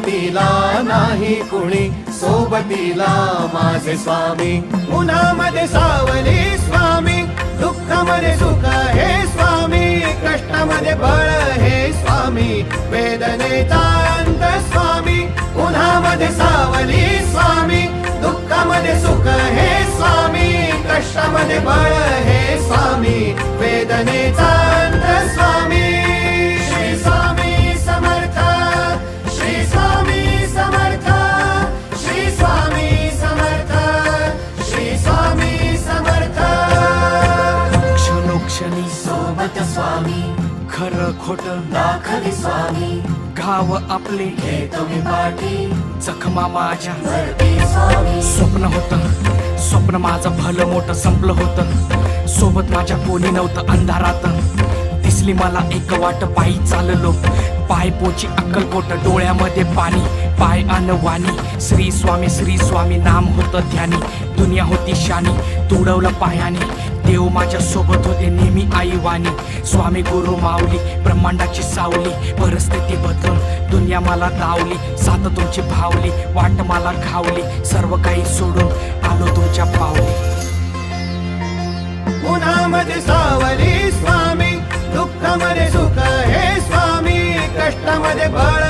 सोबतीला नाही कुणी, सोबतीला माझे स्वामी. उन्हामध्ये सावली स्वामी, दुःखामध्ये सुख हे स्वामी, कष्टामध्ये बळ हे स्वामी, वेदनेचा अंत स्वामी. उन्हामध्ये सावली स्वामी, दुःखामध्ये सुख हे स्वामी, कष्टामध्ये बळ हे स्वामी, वेदनेचा अंत स्वामी. श्री स्वामी समर्थ, श्री स्वामी समर्थ, श्री स्वामी समर्थ, श्री स्वामी समर्थ. क्षणोक्षणी सोबत स्वामी, खरं खोट दाखवी स्वामी, घाव आपले हे तुम्ही पाठी जखमा माझ्या. भरती स्वामी. स्वप्न होतं, स्वप्न माझं भलं मोठं संपलं होतं. सोबत माझ्या कोणी नव्हतं अंधारात. दिसली मला एक वाट, पायी चाललो, पाय पोची अक्कलकोट, डोळ्यामध्ये पाणी, पाय अन वाणी. श्री स्वामी नाम होतं ध्यानी, दुनिया होती शानी, तुडवलं पायाने. देव माझ्या सोबत होते नेहमी आई वाणी. स्वामी गुरु माऊली, ब्रह्मांडाची सावली, परिस्थिती बदलून दुनिया मला दावली. साथ तुमची भावली, वाट मला घावली, सर्व काही सोडून आलो तुमच्या पावली. उन्हामध्ये सावली स्वामी, दुःखामध्ये सुख हे स्वामी, कष्टामध्ये बळ